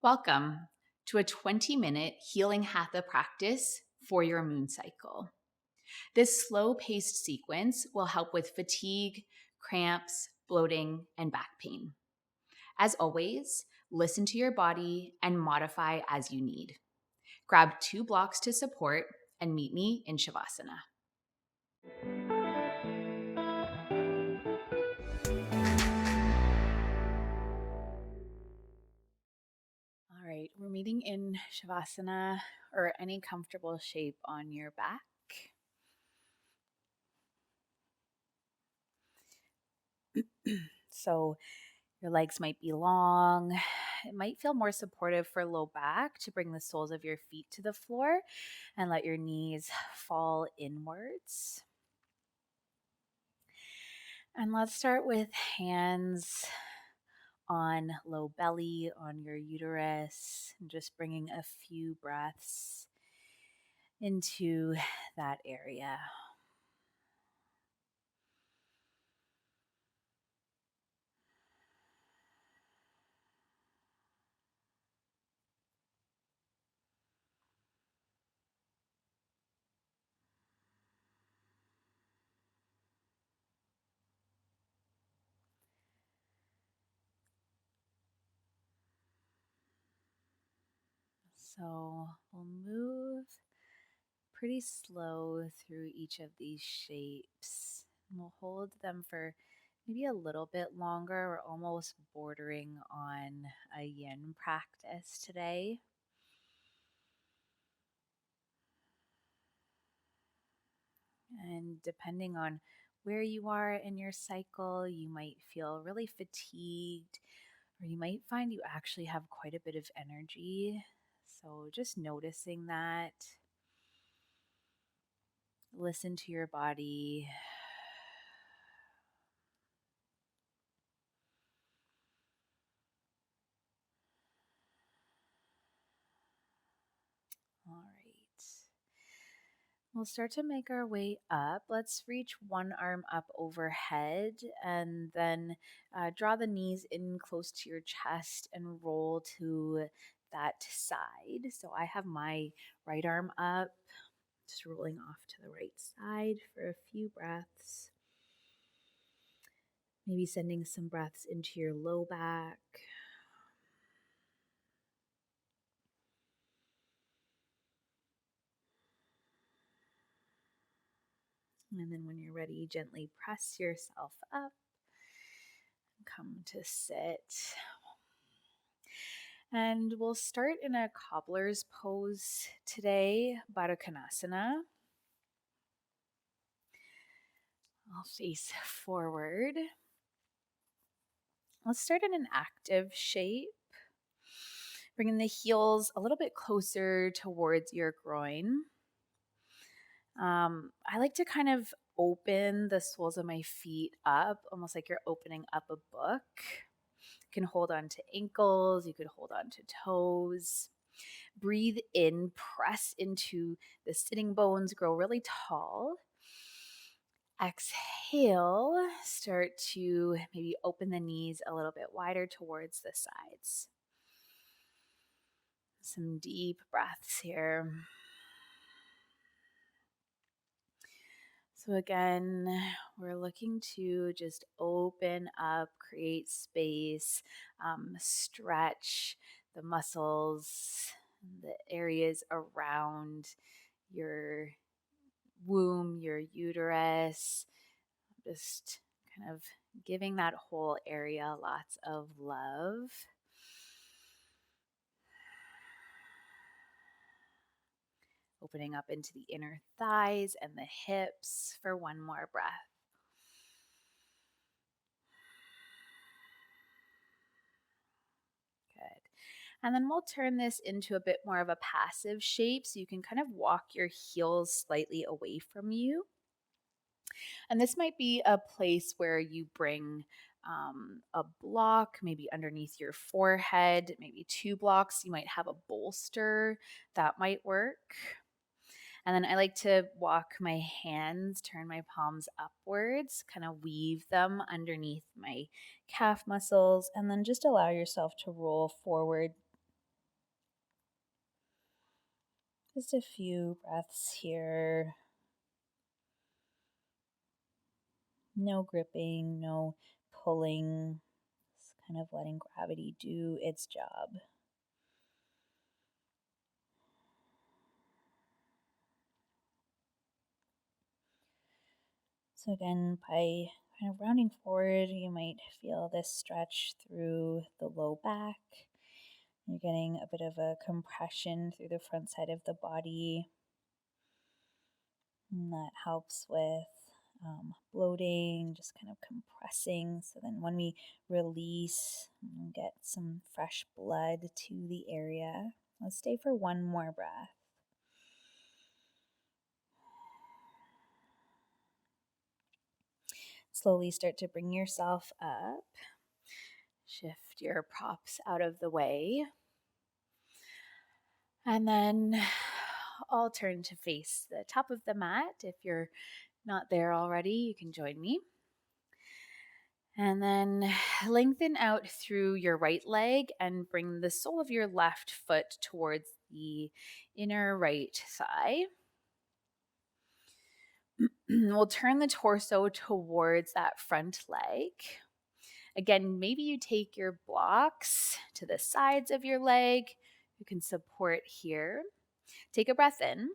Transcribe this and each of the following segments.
Welcome to a 20-minute healing hatha practice for your moon cycle. This slow-paced sequence will help with fatigue, cramps, bloating, and back pain. As always, listen to your body and modify as you need. Grab 2 blocks to support and meet me in Shavasana. All right, we're meeting in Shavasana or any comfortable shape on your back. So your legs might be long. It might feel more supportive for low back to bring the soles of your feet to the floor and let your knees fall inwards. And let's start with hands on low belly, on your uterus, and just bringing a few breaths into that area. So we'll move pretty slow through each of these shapes. And we'll hold them for maybe a little bit longer. We're almost bordering on a yin practice today. And depending on where you are in your cycle, you might feel really fatigued, or you might find you actually have quite a bit of energy. So just noticing that. Listen to your body. All right. We'll start to make our way up. Let's reach one arm up overhead and then draw the knees in close to your chest and roll to that side. So I have my right arm up, just rolling off to the right side for a few breaths. Maybe sending some breaths into your low back. And then when you're ready, gently press yourself up and come to sit. And we'll start in a cobbler's pose today, Baddha Konasana. I'll face forward. Let's start in an active shape, bringing the heels a little bit closer towards your groin. I like to kind of open the soles of my feet up, almost like you're opening up a book. You can hold on to ankles, you could hold on to toes. Breathe in, press into the sitting bones, grow really tall. Exhale, start to maybe open the knees a little bit wider towards the sides. Some deep breaths here. So again, we're looking to just open up, create space, stretch the muscles, the areas around your womb, your uterus, just kind of giving that whole area lots of love. Opening up into the inner thighs and the hips for one more breath. Good. And then we'll turn this into a bit more of a passive shape, so you can kind of walk your heels slightly away from you. And this might be a place where you bring a block, maybe underneath your forehead, maybe 2 blocks. You might have a bolster that might work. And then I like to walk my hands, turn my palms upwards, kind of weave them underneath my calf muscles, and then just allow yourself to roll forward Just a few breaths here. No gripping, no pulling. Just kind of letting gravity do its job. So again, by kind of rounding forward, you might feel this stretch through the low back. You're getting a bit of a compression through the front side of the body. And that helps with bloating, just kind of compressing. So then when we release, we'll get some fresh blood to the area. Let's stay for one more breath. Slowly start to bring yourself up. Shift your props out of the way. And then I'll turn to face the top of the mat. If you're not there already, you can join me. And then lengthen out through your right leg and bring the sole of your left foot towards the inner right thigh. We'll turn the torso towards that front leg. Again, maybe you take your blocks to the sides of your leg. You can support here. Take a breath in.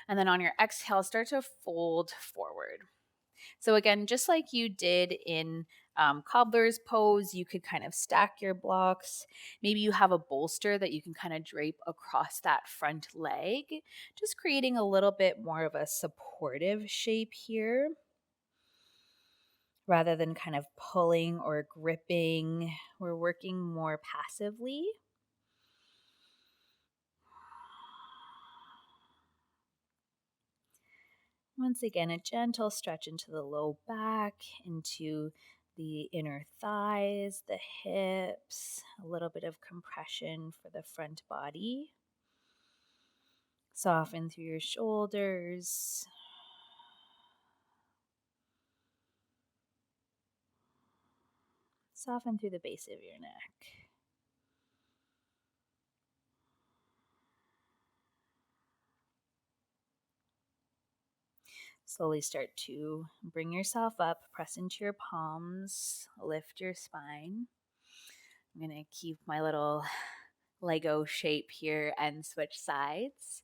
And then on your exhale, start to fold forward. So again, just like you did in cobbler's pose, you could kind of stack your blocks. Maybe you have a bolster that you can kind of drape across that front leg, just creating a little bit more of a supportive shape here, rather than kind of pulling or gripping. We're working more passively. Once again, a gentle stretch into the low back, into the inner thighs, the hips, a little bit of compression for the front body. Soften through your shoulders. Soften through the base of your neck. Slowly start to bring yourself up, press into your palms, lift your spine. I'm going to keep my little Lego shape here and switch sides.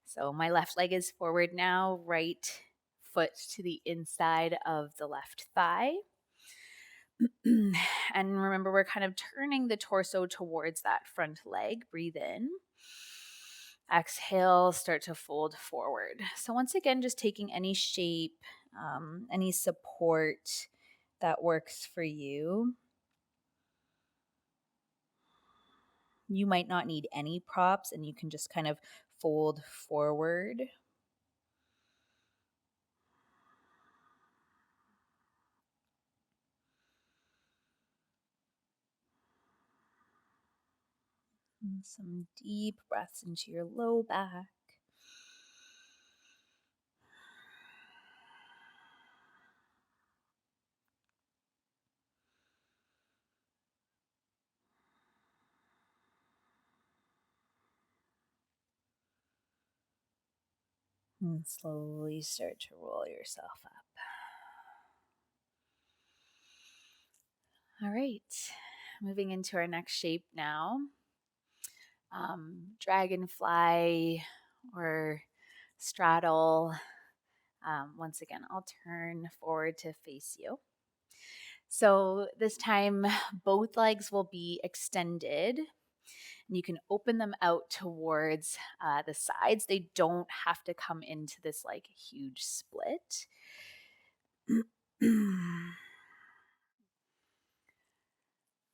So my left leg is forward now, right foot to the inside of the left thigh. And remember, we're kind of turning the torso towards that front leg. Breathe in. Exhale, start to fold forward. So once again, just taking any shape, any support that works for you. You might not need any props and you can just kind of fold forward. And some deep breaths into your low back. And slowly start to roll yourself up. All right, moving into our next shape now. Dragonfly or straddle. Once again, I'll turn forward to face you. So this time, both legs will be extended. And you can open them out towards the sides. They don't have to come into this like huge split.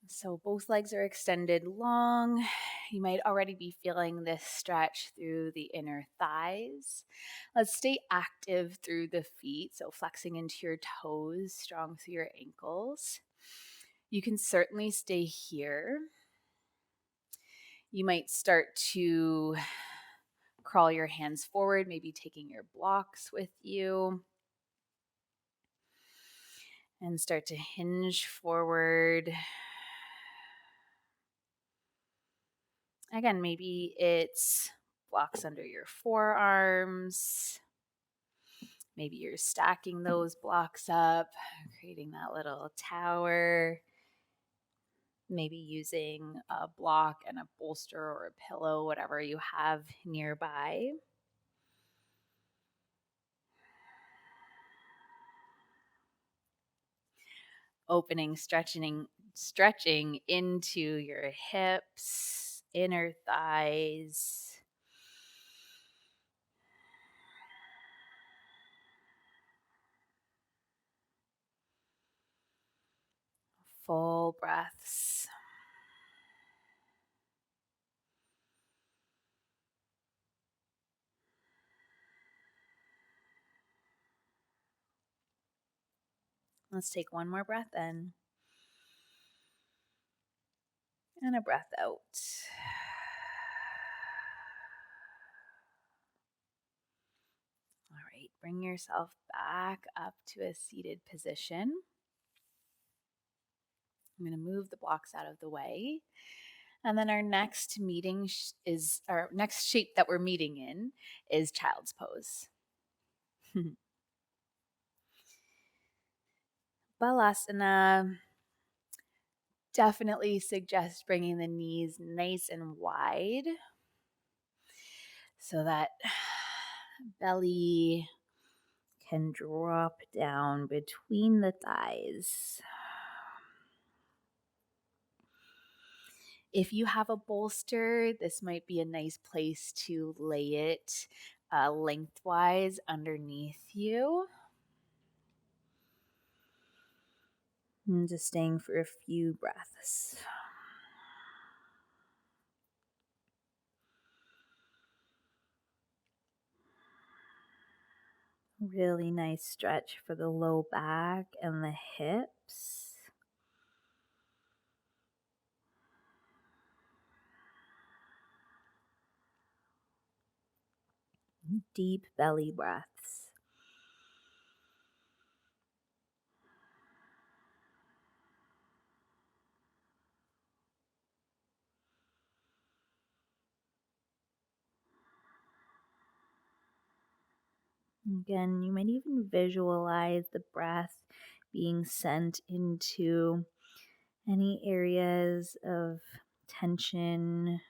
So both legs are extended long. You might already be feeling this stretch through the inner thighs. Let's stay active through the feet. So flexing into your toes, strong through your ankles. You can certainly stay here. You might start to crawl your hands forward, maybe taking your blocks with you. And start to hinge forward. Again, maybe it's blocks under your forearms. Maybe you're stacking those blocks up, creating that little tower. Maybe using a block and a bolster or a pillow, whatever you have nearby. Opening, stretching into your hips, inner thighs. Full breaths. Let's take one more breath in and a breath out. All right, bring yourself back up to a seated position. I'm going to move the blocks out of the way. And then our next meeting is our next shape that we're meeting in is child's pose. Balasana definitely suggests bringing the knees nice and wide so that belly can drop down between the thighs. If you have a bolster, this might be a nice place to lay it lengthwise underneath you. And just staying for a few breaths. Really nice stretch for the low back and the hips. Deep belly breaths. Again, you might even visualize the breath being sent into any areas of tension,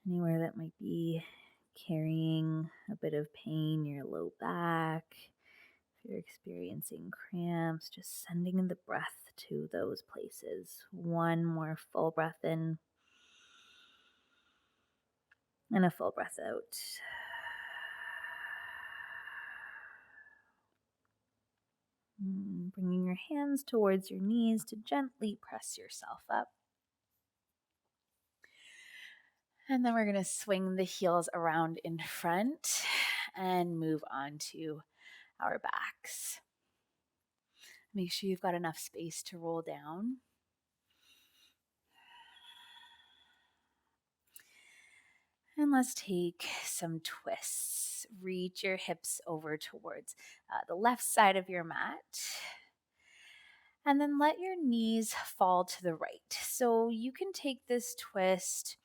anywhere that might be carrying a bit of pain, your low back. If you're experiencing cramps, just sending the breath to those places. One more full breath in and a full breath out. Bringing your hands towards your knees to gently press yourself up. And then we're going to swing the heels around in front and move on to our backs. Make sure you've got enough space to roll down. And let's take some twists. Reach your hips over towards the left side of your mat. And then let your knees fall to the right. So you can take this twist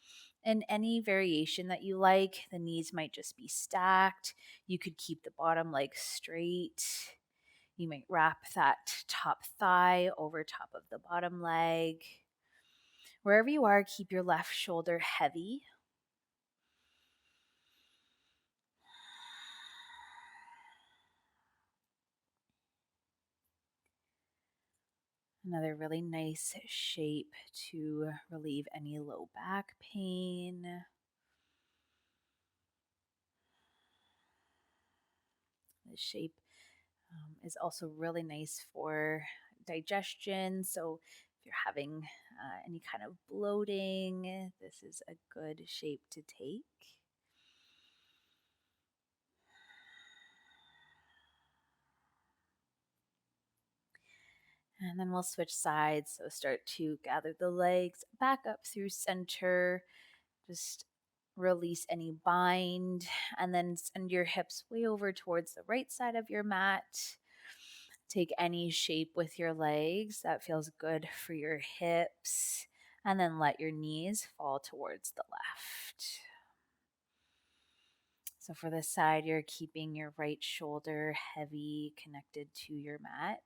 in any variation that you like. The knees might just be stacked. You could keep the bottom leg straight. You might wrap that top thigh over top of the bottom leg. Wherever you are, keep your left shoulder heavy. Another really nice shape to relieve any low back pain. This shape is also really nice for digestion. So if you're having any kind of bloating, this is a good shape to take. And then we'll switch sides. So start to gather the legs back up through center. Just release any bind and then send your hips way over towards the right side of your mat. Take any shape with your legs that feels good for your hips, and then let your knees fall towards the left. So for this side, you're keeping your right shoulder heavy, connected to your mat.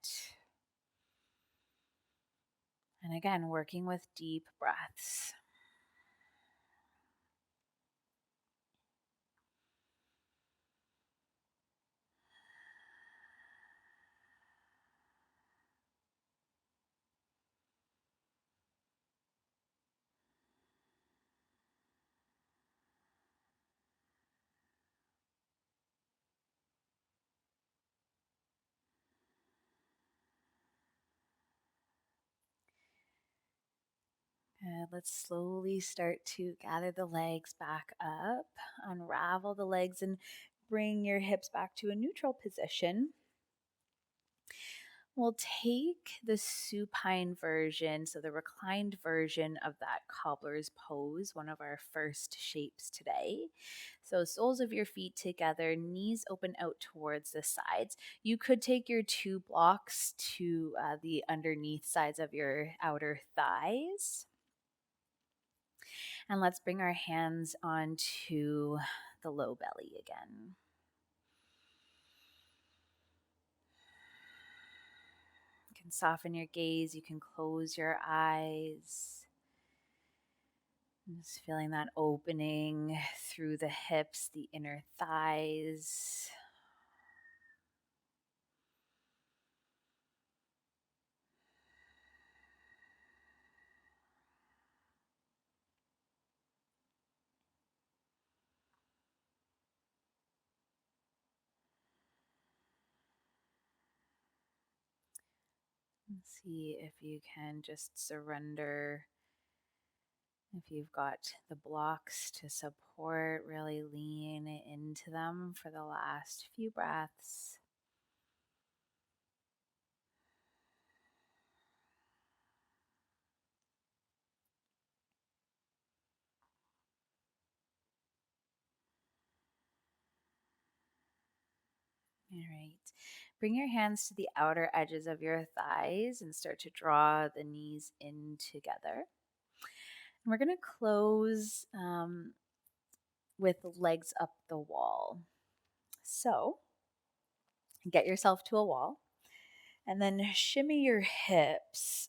And again, working with deep breaths. Good. Let's slowly start to gather the legs back up, unravel the legs, and bring your hips back to a neutral position. We'll take the supine version, so the reclined version of that cobbler's pose, one of our first shapes today. So soles of your feet together, knees open out towards the sides. You could take your two blocks to the underneath sides of your outer thighs. And let's bring our hands onto the low belly again. You can soften your gaze, you can close your eyes. Just feeling that opening through the hips, the inner thighs. And see if you can just surrender. If you've got the blocks to support, really lean into them for the last few breaths. All right. Bring your hands to the outer edges of your thighs and start to draw the knees in together. And we're going to close with legs up the wall. So get yourself to a wall and then shimmy your hips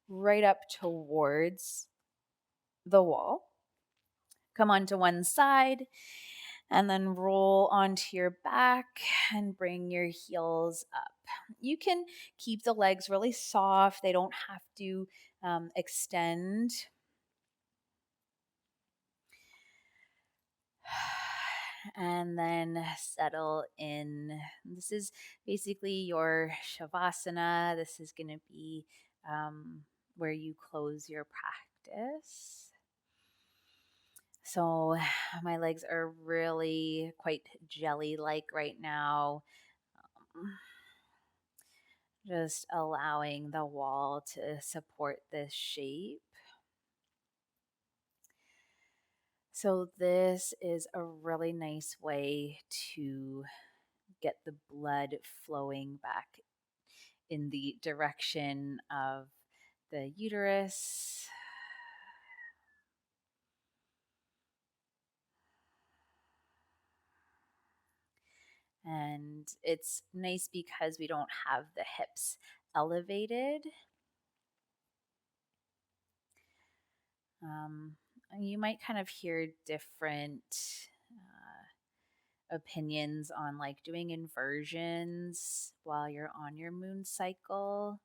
right up towards the wall. Come onto one side and then roll onto your back and bring your heels up. You can keep the legs really soft, they don't have to extend. And then settle in. This is basically your Shavasana. This is going to be where you close your practice. So my legs are really quite jelly-like right now. Just allowing the wall to support this shape. So this is a really nice way to get the blood flowing back in the direction of the uterus. And it's nice because we don't have the hips elevated. You might kind of hear different opinions on like doing inversions while you're on your moon cycle.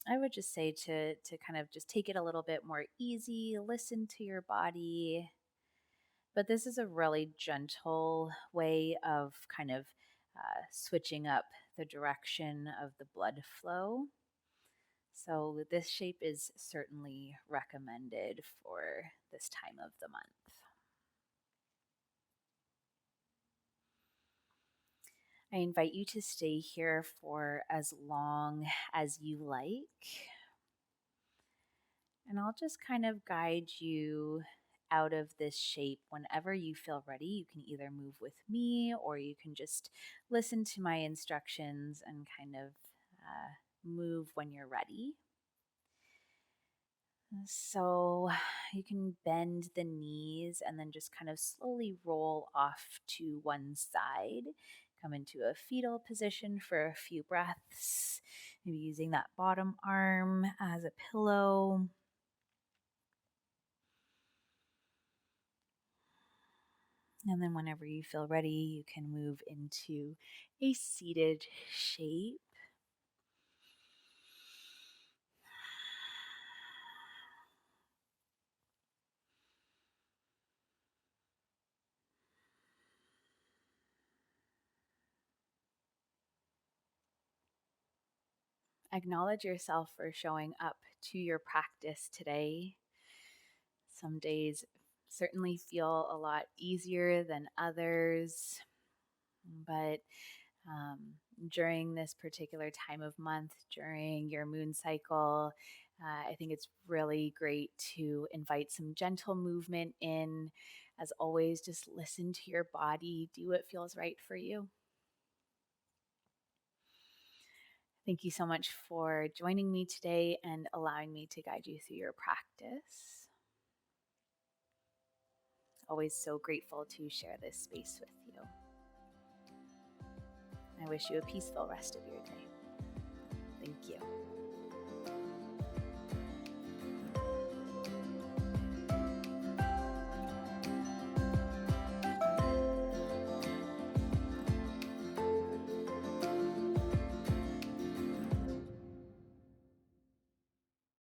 I would just say to kind of just take it a little bit more easy, listen to your body. But this is a really gentle way of kind of switching up the direction of the blood flow. So this shape is certainly recommended for this time of the month. I invite you to stay here for as long as you like. And I'll just kind of guide you out of this shape whenever you feel ready. You can either move with me or you can just listen to my instructions and kind of move when you're ready. So you can bend the knees and then just kind of slowly roll off to one side. Come into a fetal position for a few breaths, maybe using that bottom arm as a pillow. And then whenever you feel ready, you can move into a seated shape. Acknowledge yourself for showing up to your practice today. Some days certainly feel a lot easier than others, but um, during this particular time of month, during your moon cycle, I think it's really great to invite some gentle movement in. As always, just listen to your body, do what feels right for you. Thank you so much for joining me today and allowing me to guide you through your practice. Always so grateful to share this space with you. I wish you a peaceful rest of your day. Thank you.